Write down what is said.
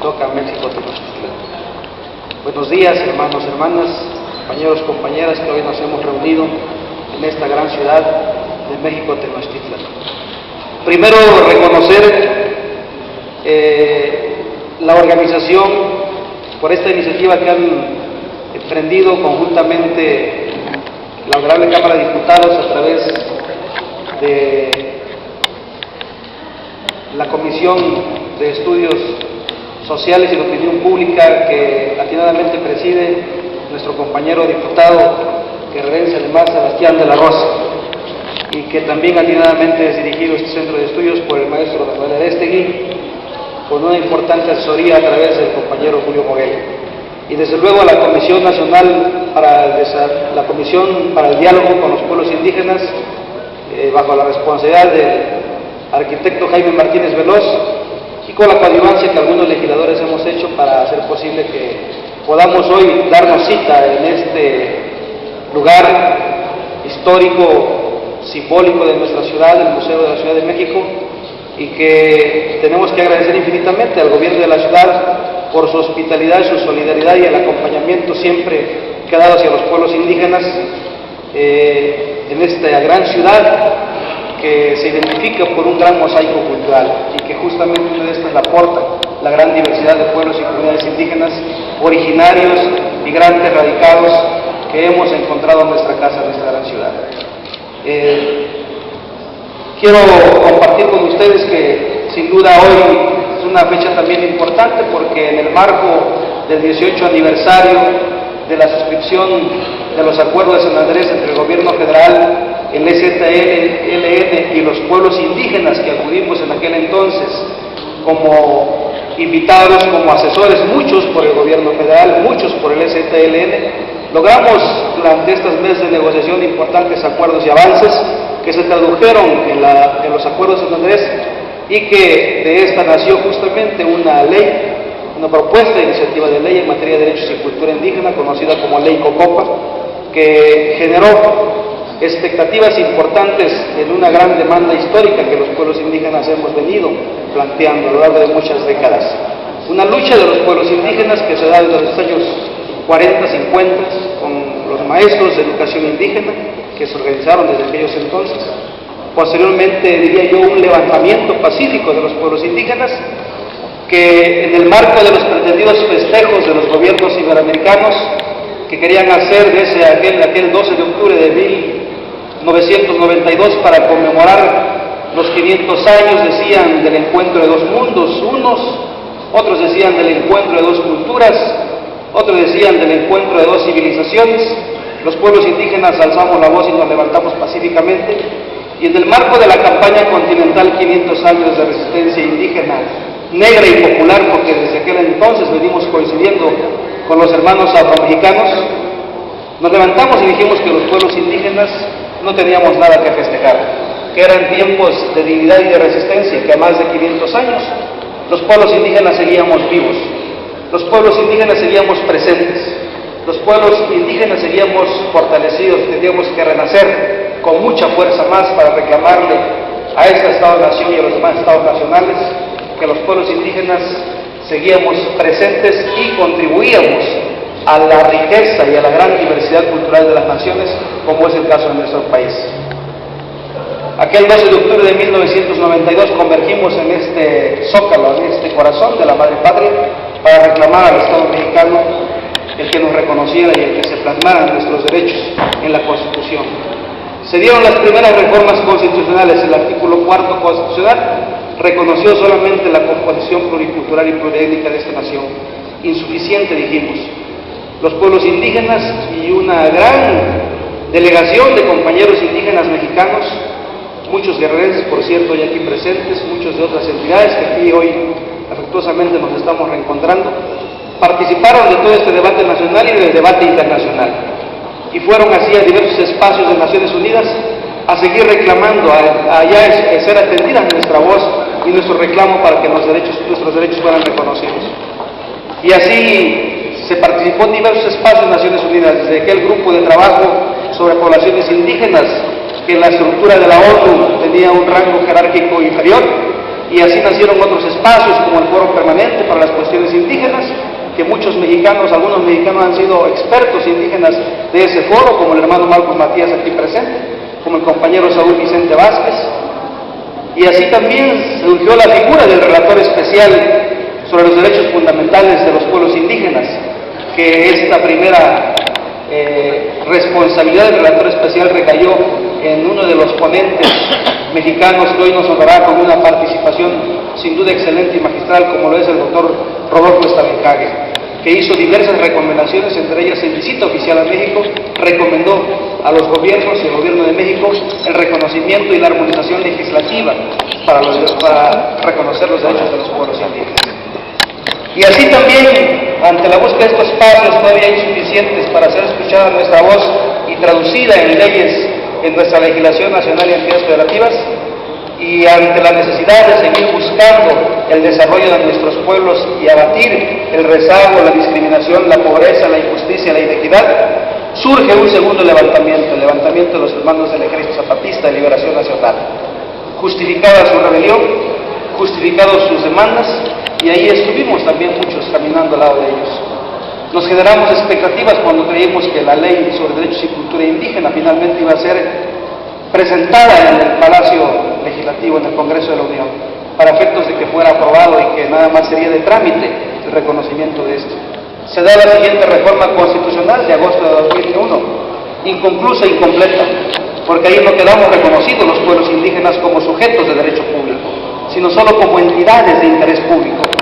toca México Tenochtitlan. Buenos días, hermanos, hermanas, compañeros, compañeras que hoy nos hemos reunido en esta gran ciudad de México Tenochtitlan. Primero, reconocer la organización por esta iniciativa que han emprendido conjuntamente la Honorable Cámara de Diputados a través de la Comisión de Estudios Sociales y de Opinión Pública que atinadamente preside nuestro compañero diputado guerrerense además Sebastián de la Rosa, y que también atinadamente es dirigido este centro de estudios por el maestro Rafael Arestegui, con una importante asesoría a través del compañero Julio Moguel. Y desde luego a la Comisión Nacional la Comisión para el Diálogo con los Pueblos Indígenas, bajo la responsabilidad del arquitecto Jaime Martínez Veloz, y con la coadyuvancia que algunos legisladores hemos hecho para hacer posible que podamos hoy darnos cita en este lugar histórico, simbólico de nuestra ciudad, el Museo de la Ciudad de México, y que tenemos que agradecer infinitamente al gobierno de la ciudad por su hospitalidad, su solidaridad y el acompañamiento siempre que ha dado hacia los pueblos indígenas en esta gran ciudad que se identifica por un gran mosaico cultural y que justamente una de estas la aporta la gran diversidad de pueblos y comunidades indígenas, originarios, migrantes, radicados, que hemos encontrado en nuestra casa, en esta gran ciudad. Quiero compartir con ustedes que sin duda hoy es una fecha también importante porque en el marco del 18 aniversario de la suscripción de los acuerdos de San Andrés entre el gobierno federal, el EZLN y los pueblos indígenas que acudimos en aquel entonces como invitados, como asesores, muchos por el gobierno federal, muchos por el EZLN, logramos durante estos meses de negociación importantes acuerdos y avances que se tradujeron en los acuerdos de San Andrés, y que de esta nació justamente una ley, una propuesta de iniciativa de ley en materia de derechos y cultura indígena, conocida como Ley Cocopa, que generó expectativas importantes en una gran demanda histórica que los pueblos indígenas hemos venido planteando a lo largo de muchas décadas. Una lucha de los pueblos indígenas que se da desde los años 40, 50, con los maestros de educación indígena que se organizaron desde aquellos entonces. Posteriormente, diría yo, un levantamiento pacífico de los pueblos indígenas que en el marco de los pretendidos festejos de los gobiernos iberoamericanos que querían hacer desde aquel 12 de octubre de 1992 para conmemorar los 500 años, decían, del encuentro de dos mundos, otros decían del encuentro de dos culturas, otros decían del encuentro de dos civilizaciones. Los pueblos indígenas alzamos la voz y nos levantamos pacíficamente, y en el marco de la campaña continental 500 años de resistencia indígena, negra y popular, porque desde aquel entonces venimos coincidiendo con los hermanos afromexicanos, nos levantamos y dijimos que los pueblos indígenas no teníamos nada que festejar, que eran tiempos de dignidad y de resistencia, que a más de 500 años los pueblos indígenas seguíamos vivos, los pueblos indígenas seguíamos presentes, los pueblos indígenas seguíamos fortalecidos, teníamos que renacer con mucha fuerza más para reclamarle a este Estado-Nación y a los demás Estados nacionales que los pueblos indígenas seguíamos presentes y contribuíamos a la riqueza y a la gran diversidad cultural de las naciones, como es el caso de nuestro país. Aquel 12 de octubre de 1992 convergimos en este zócalo, en este corazón de la Madre Patria, para reclamar al Estado mexicano el que nos reconociera y el que se plasmaran nuestros derechos en la Constitución. Se dieron las primeras reformas constitucionales. El artículo 4 constitucional reconoció solamente la composición pluricultural y pluriétnica de esta nación. Insuficiente, dijimos. Los pueblos indígenas y una gran delegación de compañeros indígenas mexicanos, muchos guerrerenses, por cierto, hoy aquí presentes, muchos de otras entidades que aquí hoy afectuosamente nos estamos reencontrando, participaron de todo este debate nacional y del debate internacional, y fueron así a diversos espacios de Naciones Unidas a seguir reclamando, a ser atendida nuestra voz y nuestro reclamo para que nuestros derechos fueran reconocidos. Y así se participó en diversos espacios de Naciones Unidas, desde aquel grupo de trabajo sobre poblaciones indígenas, que en la estructura de la ONU tenía un rango jerárquico inferior, y así nacieron otros espacios como el Foro Permanente para las Cuestiones Indígenas, que muchos mexicanos, algunos mexicanos han sido expertos indígenas de ese foro, como el hermano Marcos Matías aquí presente, como el compañero Saúl Vicente Vázquez, y así también surgió la figura del relator especial sobre los derechos fundamentales de los pueblos indígenas, que esta primera responsabilidad del relator especial recayó en uno de los ponentes mexicanos que hoy nos honrará con una participación sin duda excelente y magistral, como lo es el doctor Rodolfo Stavenhagen, que hizo diversas recomendaciones, entre ellas en visita oficial a México, recomendó a los gobiernos y al gobierno de México el reconocimiento y la armonización legislativa para reconocer los derechos de los pueblos indígenas. Y así también, ante la búsqueda de estos espacios todavía insuficientes para hacer escuchada nuestra voz y traducida en leyes en nuestra legislación nacional y entidades federativas, y ante la necesidad de seguir buscando el desarrollo de nuestros pueblos y abatir el rezago, la discriminación, la pobreza, la injusticia, la inequidad, surge un segundo levantamiento, el levantamiento de los hermanos del Ejército Zapatista de Liberación Nacional. Justificada su rebelión, justificados sus demandas, y ahí estuvimos también muchos caminando al lado de ellos. Nos generamos expectativas cuando creímos que la ley sobre derechos y cultura indígena finalmente iba a ser presentada en el Palacio Legislativo, en el Congreso de la Unión, para efectos de que fuera aprobado y que nada más sería de trámite el reconocimiento de esto. Se da la siguiente reforma constitucional de agosto de 2001, inconclusa e incompleta, porque ahí no quedamos reconocidos los pueblos indígenas como sujetos de derecho público, sino solo como entidades de interés público.